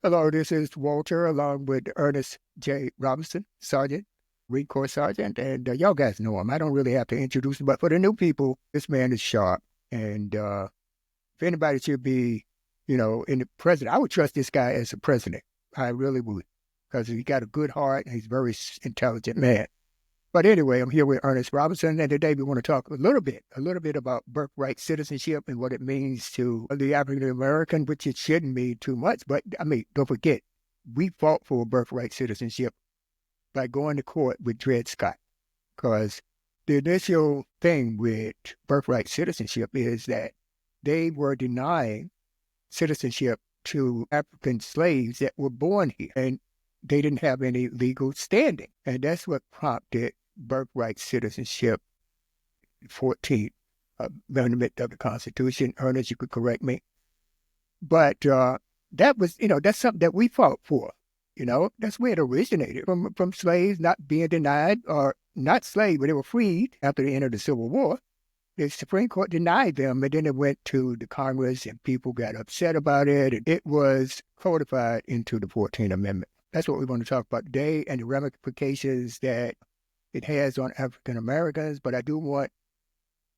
Hello, this is Walter along with Ernest J. Robinson, Sergeant, Marine Corps Sergeant, and y'all guys know him. I don't really have to introduce him, but for the new people, this man is sharp. And if anybody should be, in the president, I would trust this guy as a president. I really would, because he got a good heart and he's a very intelligent man. But anyway, I'm here with Ernest Robinson, and today we want to talk a little bit about birthright citizenship and what it means to the African American, which it shouldn't mean too much. But I mean, don't forget, we fought for birthright citizenship by going to court with Dred Scott, because the initial thing with birthright citizenship is that they were denying citizenship to African slaves that were born here, and they didn't have any legal standing. And that's what prompted birthright citizenship, 14th Amendment of the Constitution. Ernest, you could correct me. But that was, that's something that we fought for. That's where it originated from slaves not being denied, or not slaves, but they were freed after the end of the Civil War. The Supreme Court denied them, and then it went to the Congress, and people got upset about it, and it was codified into the 14th Amendment. That's what we want to talk about today, and the ramifications that it has on African Americans. But I do want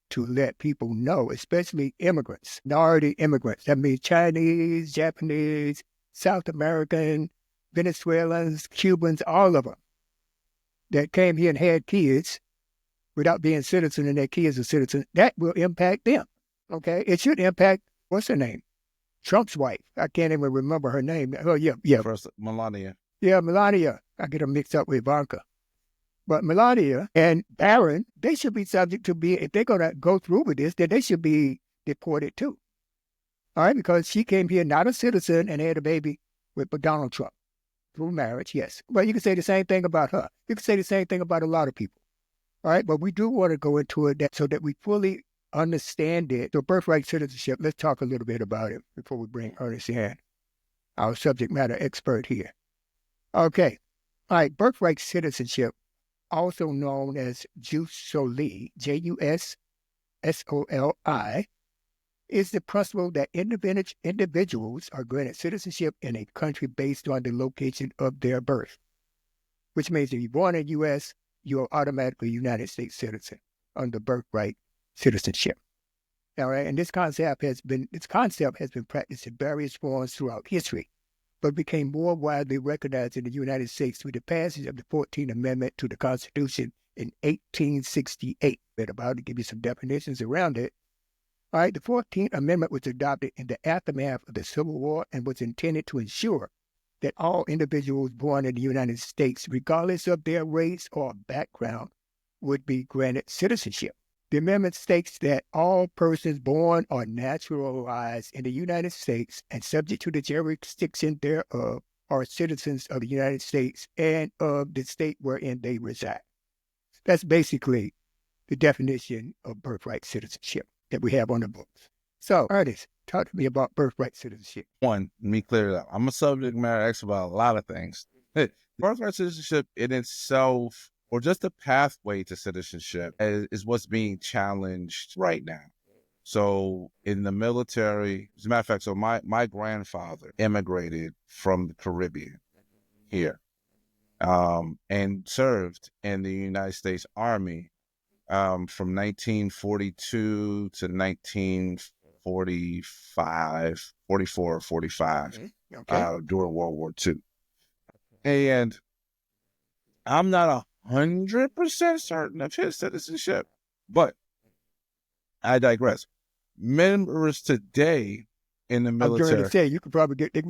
to let people know, especially immigrants, minority immigrants. That means Chinese, Japanese, South American, Venezuelans, Cubans, all of them that came here and had kids without being citizens, and their kids are citizens. That will impact them. Okay, it should impact, what's her name? Trump's wife. I can't even remember her name. Oh yeah. First, Melania. Yeah, Melania. I get them mixed up with Ivanka. But Melania and Barron, they should be subject to be, if they're going to go through with this, then they should be deported too. All right, because she came here not a citizen and had a baby with Donald Trump through marriage, yes. Well, you can say the same thing about her. You can say the same thing about a lot of people. All right, but we do want to go into it so that we fully understand it. So birthright citizenship, let's talk a little bit about it before we bring Ernest in, our subject matter expert here. Okay, all right, birthright citizenship, also known as jus soli, Jussoli, is the principle that individuals are granted citizenship in a country based on the location of their birth, which means if you're born in the U.S., you're automatically a United States citizen under birthright citizenship. All right, and this concept has been practiced in various forms throughout history, but became more widely recognized in the United States with the passage of the 14th Amendment to the Constitution in 1868. I'm about to give you some definitions around it. All right, the 14th Amendment was adopted in the aftermath of the Civil War and was intended to ensure that all individuals born in the United States, regardless of their race or background, would be granted citizenship. The amendment states that all persons born or naturalized in the United States and subject to the jurisdiction thereof are citizens of the United States and of the state wherein they reside. That's basically the definition of birthright citizenship that we have on the books. So, Ernest, talk to me about birthright citizenship. One, let me clear it up. I'm a subject matter expert about a lot of things. Birthright citizenship in itself, or just a pathway to citizenship, is what's being challenged right now. So in the military, as a matter of fact, so my grandfather immigrated from the Caribbean here, and served in the United States Army from 1942 to 1945, 44 or 45, Okay. during World War II. And I'm not 100% certain of his citizenship, but I digress. Members today in the I was going to military. say, they could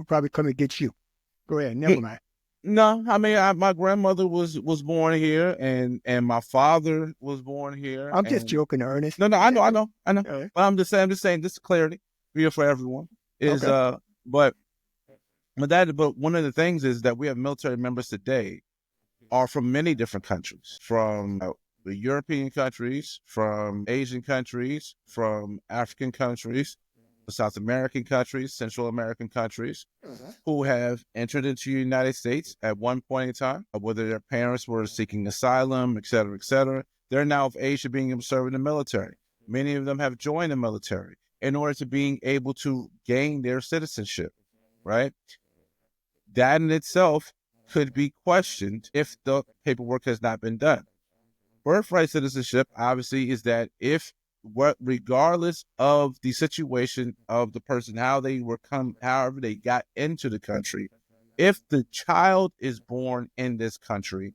probably come and get you. Go ahead, never mind. No, I mean, my grandmother was born here, and my father was born here. I'm just And joking, Ernest. no, I know. Uh, But I'm just saying, this clarity here for everyone is okay. but one of the things is that we have military members today are from many different countries, from the European countries, from Asian countries, from African countries, South American countries, Central American countries, who have entered into the United States at one point in time, whether their parents were seeking asylum, et cetera, et cetera. They're now of age to being able to serve in the military. Many of them have joined the military in order to being able to gain their citizenship, right? that in itself could be questioned if the paperwork has not been done. Birthright citizenship, obviously, is that regardless of the situation of the person, however they got into the country, if the child is born in this country,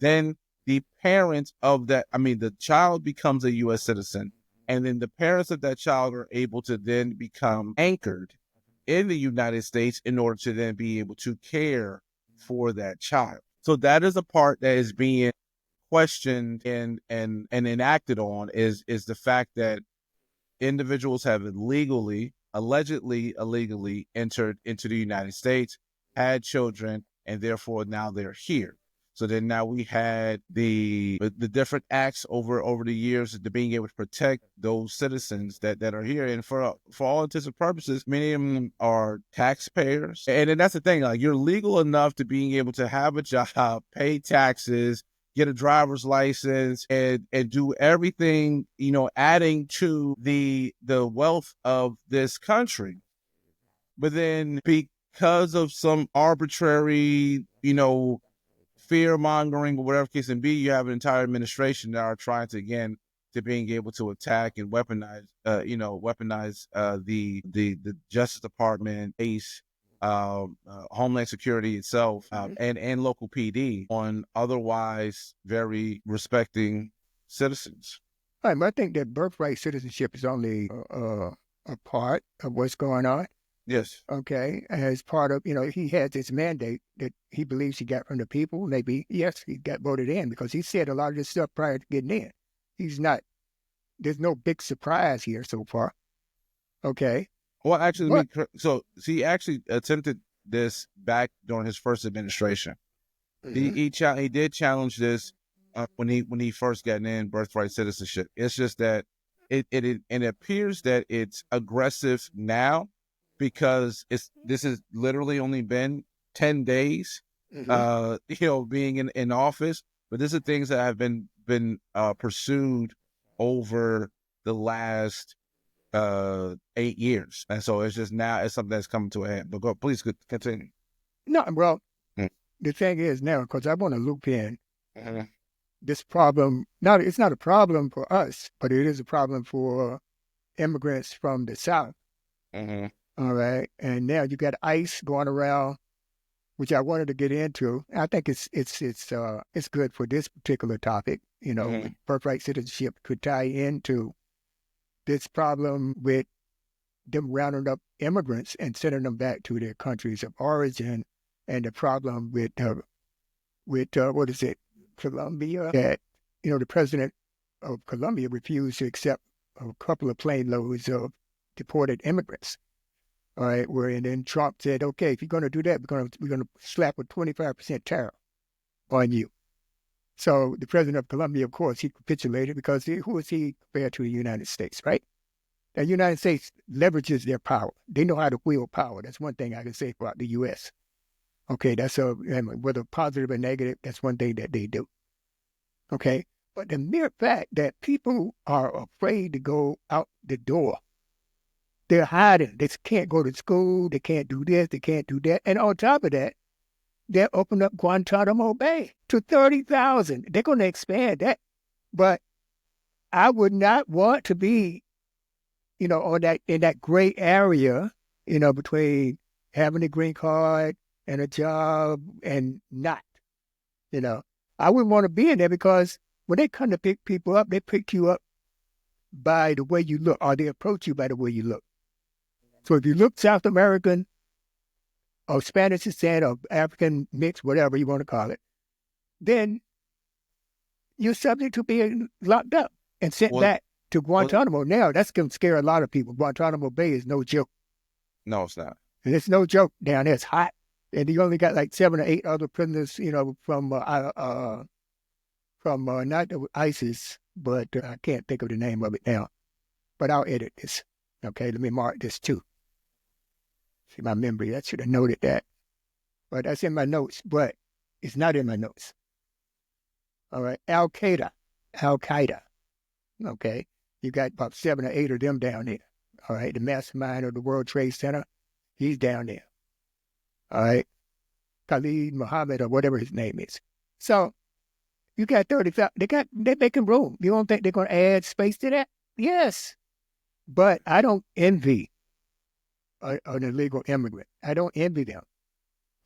then the child becomes a U.S. citizen, and then the parents of that child are able to then become anchored in the United States in order to then be able to care for that child. So that is a part that is being questioned and enacted on is the fact that individuals have allegedly illegally entered into the United States, had children, and therefore now they're here. So then now we had the different acts over the years to being able to protect those citizens that are here. And for all intents and purposes, many of them are taxpayers. And then that's the thing, like, you're legal enough to being able to have a job, pay taxes, get a driver's license, and do everything, adding to the wealth of this country. But then because of some arbitrary, fear mongering or whatever case may be, you have an entire administration that are trying to, again, to being able to attack and weaponize the Justice Department, ACE, Homeland Security itself, and local PD on otherwise very respecting citizens. Right, but I think that birthright citizenship is only a part of what's going on. Yes. Okay, as part of, he has this mandate that he believes he got from the people. Maybe, yes, he got voted in because he said a lot of this stuff prior to getting in. There's no big surprise here so far. Okay. Well, actually, he actually attempted this back during his first administration. Mm-hmm. He did challenge this when he first got in birthright citizenship. It's just that it appears that it's aggressive now because this has literally only been 10 days, being in office. But these are things that have been pursued over the last 8 years, and so it's just now it's something that's coming to a head. But please continue. No, well, the thing is now, because I want to loop in this problem. Now, it's not a problem for us, but it is a problem for immigrants from the South. All right, and now you got ICE going around, which I wanted to get into. I think it's good for this particular topic. Birthright citizenship could tie into this problem with them rounding up immigrants and sending them back to their countries of origin, and the problem with what is it, Colombia? That the president of Colombia refused to accept a couple of plane loads of deported immigrants. All right, and then Trump said, okay, if you're going to do that, we're going to slap a 25% tariff on you. So the president of Colombia, of course, he capitulated because who is he compared to the United States, right? The United States leverages their power. They know how to wield power. That's one thing I can say about the U.S. Okay, whether positive or negative, that's one thing that they do. Okay, but the mere fact that people are afraid to go out the door, they're hiding. They can't go to school. They can't do this. They can't do that. And on top of that, they'll open up Guantanamo Bay to 30,000. They're going to expand that. But I would not want to be, in that gray area, between having a green card and a job and not. I wouldn't want to be in there because when they come to pick people up, they pick you up by the way you look, or they approach you by the way you look. So if you look South American or Spanish descent or African mix, whatever you want to call it, then you're subject to being locked up and sent back to Guantanamo. Now, that's going to scare a lot of people. Guantanamo Bay is no joke. No, it's not. And it's no joke down there. It's hot. And you only got like 7 or 8 other prisoners, from not ISIS, but I can't think of the name of it now. But I'll edit this. Okay, let me mark this too. See my memory, I should have noted that. But that's in my notes, but it's not in my notes. All right, Al-Qaeda. Okay, you got about 7 or 8 of them down there. All right, the mastermind of the World Trade Center, he's down there. All right, Khalid Muhammad or whatever his name is. So you got 30,000. They're making room. You don't think they're going to add space to that? Yes. But I don't envy an illegal immigrant. I don't envy them.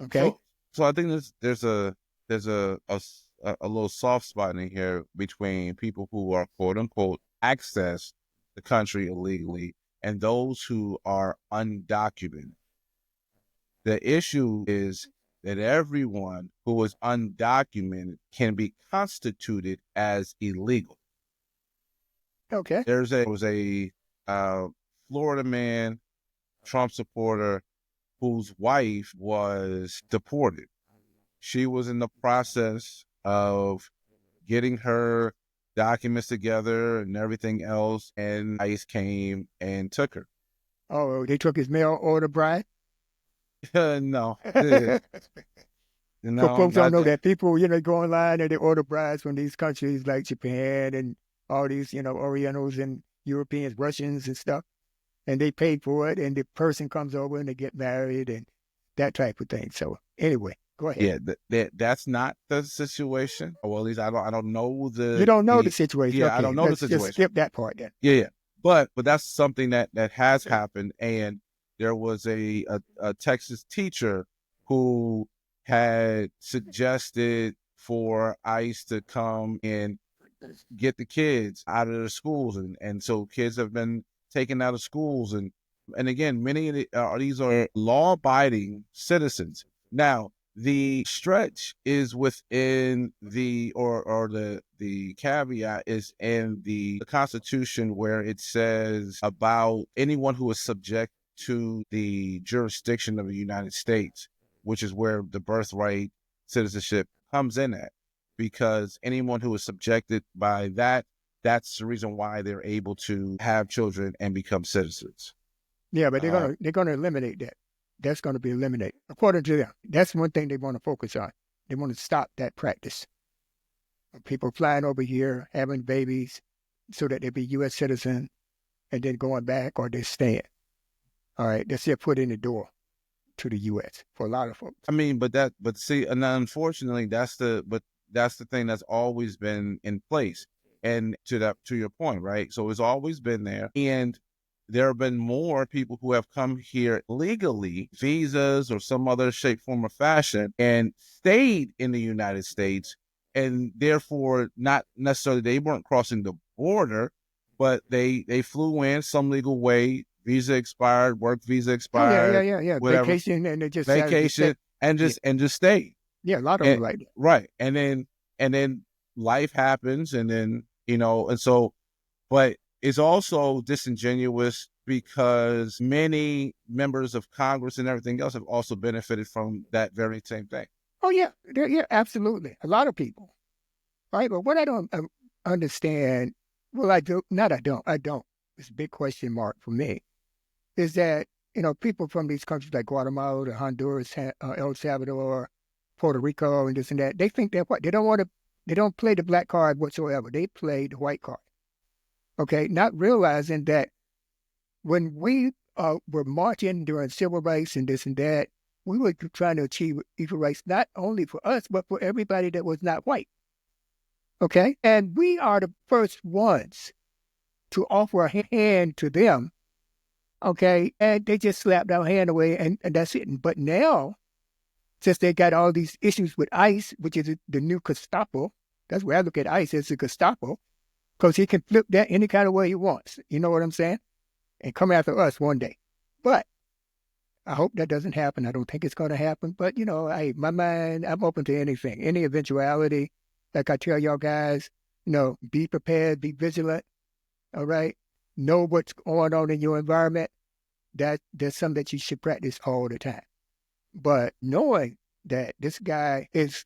Okay. So I think there's a little soft spot in here between people who are quote unquote access the country illegally and those who are undocumented. The issue is that everyone who is undocumented can be constituted as illegal. Okay. There was a Florida man, Trump supporter, whose wife was deported. She was in the process of getting her documents together and everything else, and ICE came and took her. Oh, they took his mail order bride? No. For folks don't know that people, go online and they order brides from these countries like Japan and all these, Orientals and Europeans, Russians and stuff. And they pay for it, and the person comes over and they get married and that type of thing. So anyway, go ahead. Yeah, that's not the situation. Well, at least I don't know the. You don't know the situation. Yeah, okay. I don't know the situation. Just skip that part then. Yeah. But that's something that has happened, and there was a Texas teacher who had suggested for ICE to come and get the kids out of the schools, and so kids have been taken out of schools, and again, many of these are law-abiding citizens. Now, the stretch is within the caveat is in the Constitution, where it says about anyone who is subject to the jurisdiction of the United States, which is where the birthright citizenship comes in at, because anyone who is subjected by that, that's the reason why they're able to have children and become citizens. Yeah, but they're gonna eliminate that. That's going to be eliminated, according to them. That's one thing they want to focus on. They want to stop that practice of people flying over here, having babies, so that they be U.S. citizen, and then going back or they're staying. All right, that's their foot in the door to the U.S. for a lot of folks. I mean, but see, and unfortunately, that's the thing that's always been in place. And to your point, right? So it's always been there, and there have been more people who have come here legally, visas or some other shape, form, or fashion, and stayed in the United States, and therefore not necessarily they weren't crossing the border, but they flew in some legal way, visa expired, work visa expired, yeah. whatever. Vacation, and they just vacation and just stay. Yeah, a lot of them like that. Right, and then life happens, and then and so, but it's also disingenuous because many members of Congress and everything else have also benefited from that very same thing. Oh, yeah. Yeah, absolutely. A lot of people. Right? But what I don't understand, well, I don't. It's a big question mark for me, is that, people from these countries like Guatemala, Honduras, El Salvador, Puerto Rico, and this and that, they think they're white. They don't play the black card whatsoever. They play the white card. Okay, not realizing that when we were marching during civil rights and this and that, we were trying to achieve equal rights, not only for us, but for everybody that was not white. Okay, and we are the first ones to offer a hand to them. Okay, and they just slapped our hand away, and that's it. But now, since they got all these issues with ICE, which is the new Gestapo, that's where I look at ICE as the Gestapo, because he can flip that any kind of way he wants. You know what I'm saying? And come after us one day. But I hope that doesn't happen. I don't think it's going to happen. But, my mind, I'm open to anything, any eventuality. Like I tell y'all guys, be prepared, be vigilant. All right? Know what's going on in your environment. That's something that you should practice all the time. But knowing that this guy is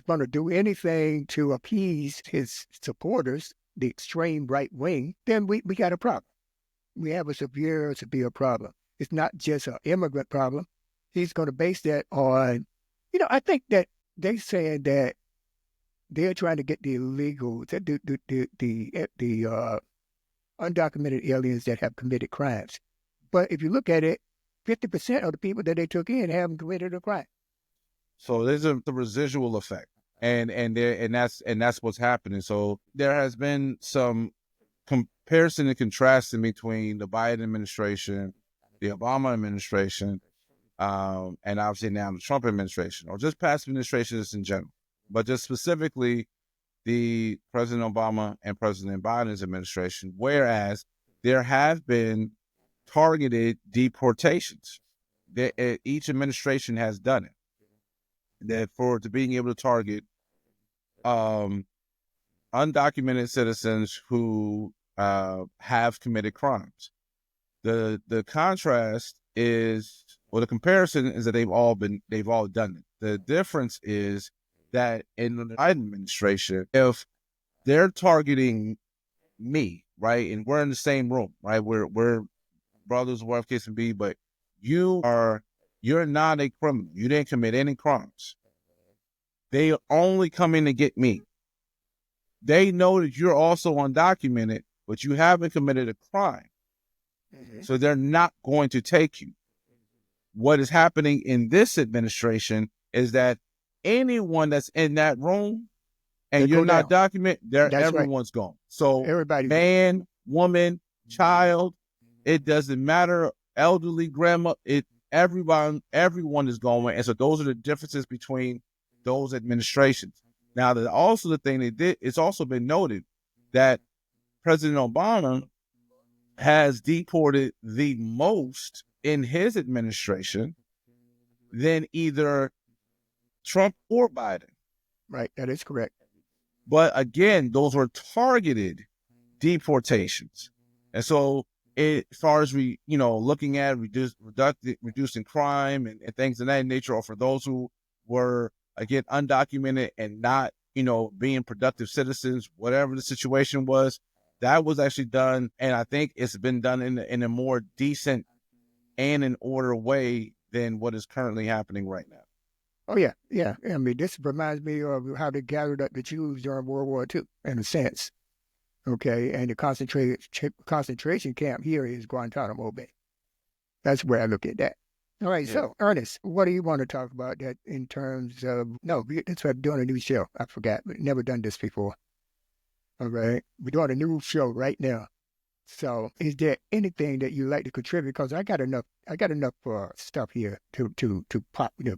going to do anything to appease his supporters, the extreme right wing, then we got a problem. We have a severe problem. It's not just an immigrant problem. He's going to base that on, I think that they're saying that they're trying to get the illegals, the undocumented aliens that have committed crimes. But if you look at it, 50% of the people that they took in haven't committed a crime. So there's a residual effect, and that's what's happening. So there has been some comparison and contrasting between the Biden administration, the Obama administration, and obviously now the Trump administration, or just past administrations in general, but just specifically the President Obama and President Biden's administration, whereas there have been targeted deportations. Each administration has done it. That to being able to target undocumented citizens who have committed crimes. The contrast is, or the comparison is that they've all done it. The difference is that in the Biden administration, if they're targeting me, right, and we're in the same room, right, we're brothers, whatever case may be, but you're not a criminal. You didn't commit any crimes. They only come in to get me. They know that you're also undocumented, but you haven't committed a crime. So they're not going to take you. What is happening in this administration is that anyone that's in that room and you're not documented, everyone's gone. So everybody, man, woman, child, it doesn't matter, elderly, grandma, everyone is going. And so those are the differences between those administrations. Now, the thing they did, it's also been noted that President Obama has deported the most in his administration than either Trump or Biden. Right, that is correct. But again, those were targeted deportations. And so as far as looking at reducing crime and things of that nature, or for those who were, again, undocumented and not, being productive citizens, whatever the situation was, that was actually done. And I think it's been done in a more decent and in order way than what is currently happening right now. Oh, yeah. Yeah. I mean, this reminds me of how they gathered up the Jews during World War II, in a sense. Okay. And the concentration camp here is Guantanamo Bay. That's where I look at that. All right. Yeah. So, Ernest, what do you want to talk about that in terms of, that's why I'm doing a new show. I forgot. We've never done this before. All right. We're doing a new show right now. So is there anything that you like to contribute? Because I got enough stuff here to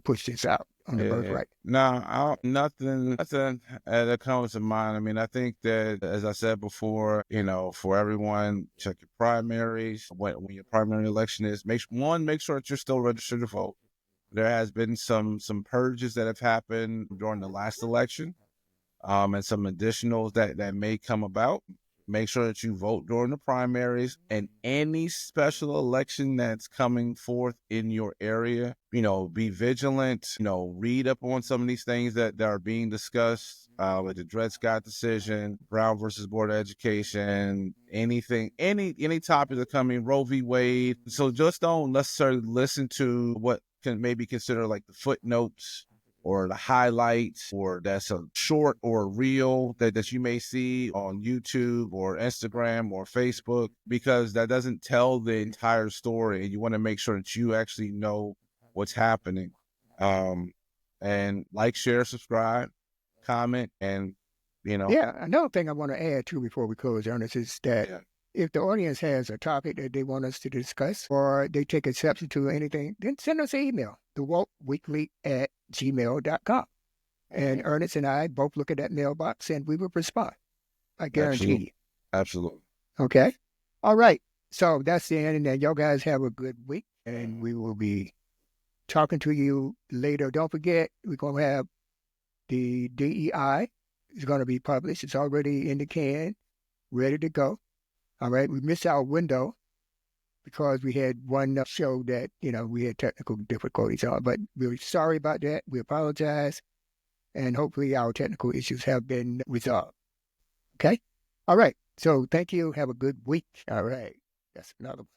push this out on the Birthright. No, nothing that comes to mind. I mean, I think that, as I said before, for everyone, check your primaries. When your primary election is, make sure that you're still registered to vote. There has been some purges that have happened during the last election, and some additionals that may come about. Make sure that you vote during the primaries, and any special election that's coming forth in your area, be vigilant, read up on some of these things that are being discussed, like the Dred Scott decision, Brown versus Board of Education, anything, any topics that come in, Roe v. Wade. So just don't necessarily listen to what can maybe consider like the footnotes or the highlights, or that's a short or a reel that you may see on YouTube or Instagram or Facebook, because that doesn't tell the entire story. And you want to make sure that you actually know what's happening. And like, share, subscribe, comment, and, Yeah, another thing I want to add too before we close, Ernest, is that if the audience has a topic that they want us to discuss, or they take exception to anything, then send us an email, thewokeweekly@gmail.com. And Ernest and I both look at that mailbox and we will respond. I guarantee you. Absolutely. Okay. All right. So that's the end. And y'all guys have a good week. And we will be talking to you later. Don't forget, we're going to have the DEI. It's going to be published. It's already in the can, ready to go. All right. We missed our window because we had one show that, we had technical difficulties on. But we're sorry about that. We apologize. And hopefully our technical issues have been resolved. Okay? All right. So thank you. Have a good week. All right. That's another one.